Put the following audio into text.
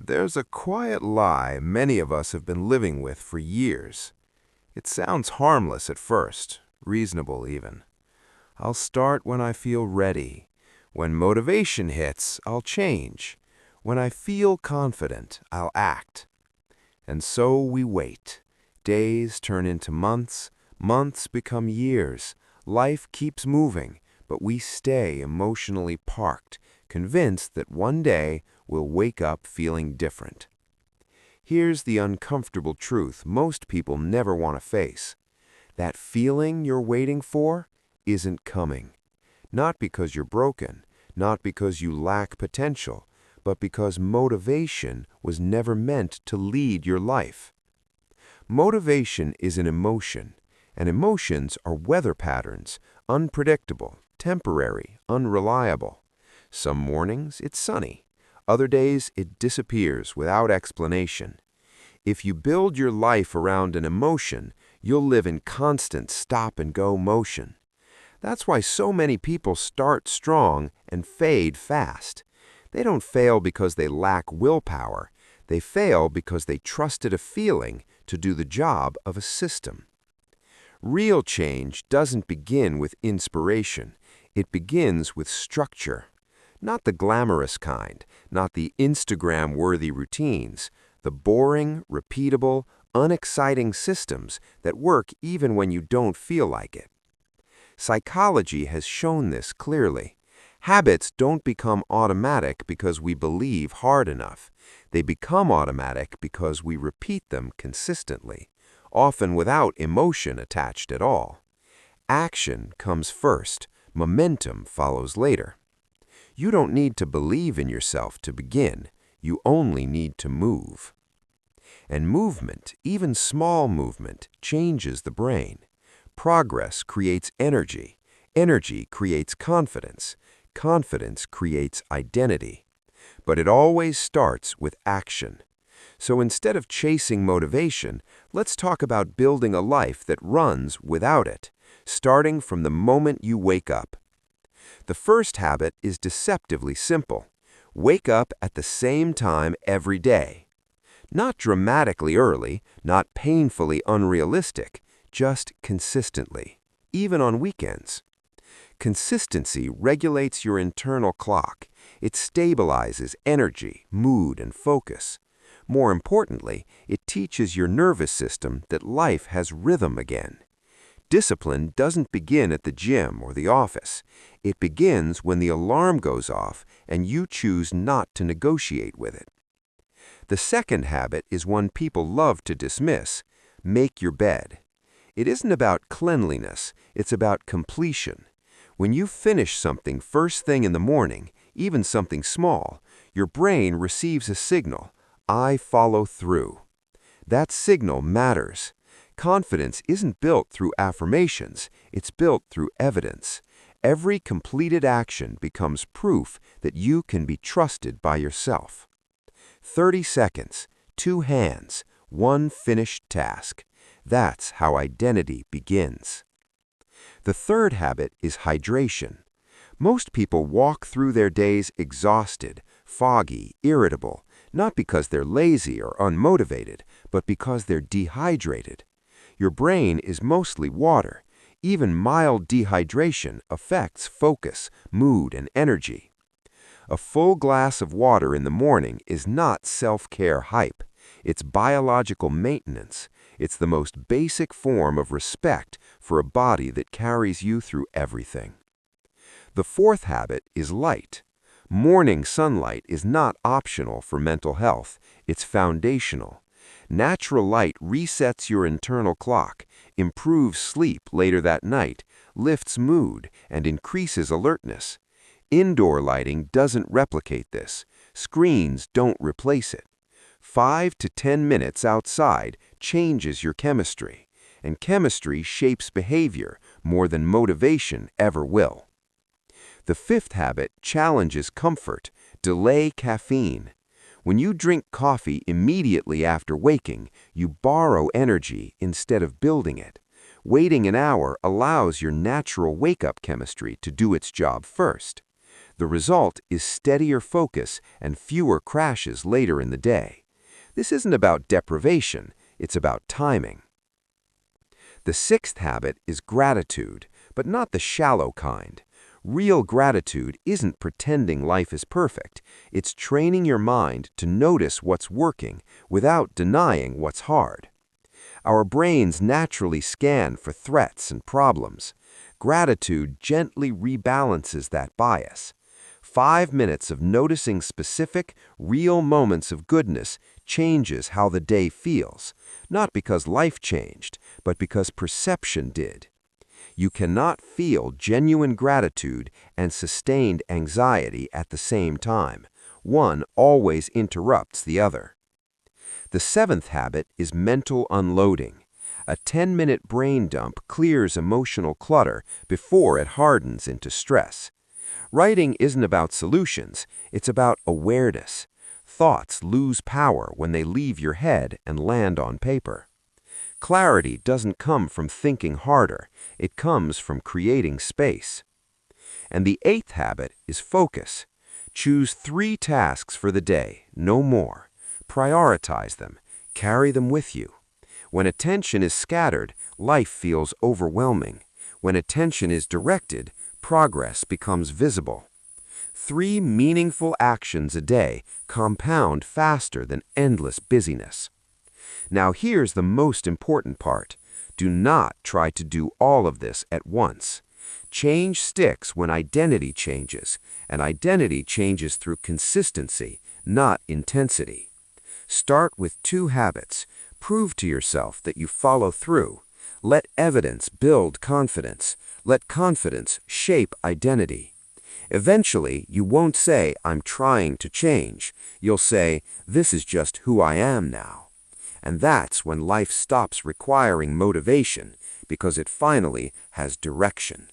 There's a quiet lie many of us have been living with for years. It sounds harmless at first, reasonable even. I'll start when I feel ready. When motivation hits, I'll change. When I feel confident, I'll act. And so we wait. Days turn into months, months become years. Life keeps moving, but we stay emotionally parked, convinced that one day we'll wake up feeling different. Here's the uncomfortable truth most people never want to face. That feeling you're waiting for isn't coming. Not because you're broken, not because you lack potential, but because motivation was never meant to lead your life. Motivation is an emotion, and emotions are weather patterns, unpredictable, temporary, unreliable. Some mornings it's sunny, other days it disappears without explanation. If you build your life around an emotion, you'll live in constant stop-and-go motion. That's why so many people start strong and fade fast. They don't fail because they lack willpower. They fail because they trusted a feeling to do the job of a system. Real change doesn't begin with inspiration. It begins with structure. Not the glamorous kind, not the Instagram-worthy routines, the boring, repeatable, unexciting systems that work even when you don't feel like it. Psychology has shown this clearly. Habits don't become automatic because we believe hard enough. They become automatic because we repeat them consistently, often without emotion attached at all. Action comes first, momentum follows later. You don't need to believe in yourself to begin. You only need to move. And movement, even small movement, changes the brain. Progress creates energy. Energy creates confidence. Confidence creates identity. But it always starts with action. So instead of chasing motivation, let's talk about building a life that runs without it, starting from the moment you wake up. The first habit is deceptively simple. Wake up at the same time every day. Not dramatically early, not painfully unrealistic, just consistently, even on weekends. Consistency regulates your internal clock. It stabilizes energy, mood, and focus. More importantly, it teaches your nervous system that life has rhythm again. Discipline doesn't begin at the gym or the office. It begins when the alarm goes off and you choose not to negotiate with it. The second habit is one people love to dismiss. Make your bed. It isn't about cleanliness, it's about completion. When you finish something first thing in the morning, even something small, your brain receives a signal, I follow through. That signal matters. Confidence isn't built through affirmations, it's built through evidence. Every completed action becomes proof that you can be trusted by yourself. 30 seconds, 2 hands, 1 finished task. That's how identity begins. The third habit is hydration. Most people walk through their days exhausted, foggy, irritable, not because they're lazy or unmotivated, but because they're dehydrated. Your brain is mostly water. Even mild dehydration affects focus, mood, and energy. A full glass of water in the morning is not self-care hype. It's biological maintenance. It's the most basic form of respect for a body that carries you through everything. The fourth habit is light. Morning sunlight is not optional for mental health. It's foundational. Natural light resets your internal clock, improves sleep later that night, lifts mood, and increases alertness. Indoor lighting doesn't replicate this. Screens don't replace it. 5 to 10 minutes outside changes your chemistry, and chemistry shapes behavior more than motivation ever will. The fifth habit challenges comfort. Delay caffeine. When you drink coffee immediately after waking, you borrow energy instead of building it. Waiting an hour allows your natural wake-up chemistry to do its job first. The result is steadier focus and fewer crashes later in the day. This isn't about deprivation, it's about timing. The sixth habit is gratitude, but not the shallow kind. Real gratitude isn't pretending life is perfect. It's training your mind to notice what's working without denying what's hard. Our brains naturally scan for threats and problems. Gratitude gently rebalances that bias. 5 minutes of noticing specific, real moments of goodness changes how the day feels, not because life changed, but because perception did. You cannot feel genuine gratitude and sustained anxiety at the same time. One always interrupts the other. The seventh habit is mental unloading. A 10-minute brain dump clears emotional clutter before it hardens into stress. Writing isn't about solutions, it's about awareness. Thoughts lose power when they leave your head and land on paper. Clarity doesn't come from thinking harder, it comes from creating space. And the eighth habit is focus. Choose 3 tasks for the day, no more. Prioritize them, carry them with you. When attention is scattered, life feels overwhelming. When attention is directed, progress becomes visible. 3 meaningful actions a day compound faster than endless busyness. Now here's the most important part. Do not try to do all of this at once. Change sticks when identity changes, and identity changes through consistency, not intensity. Start with 2 habits. Prove to yourself that you follow through. Let evidence build confidence. Let confidence shape identity. Eventually, you won't say, "I'm trying to change." You'll say, "This is just who I am now." And that's when life stops requiring motivation, because it finally has direction.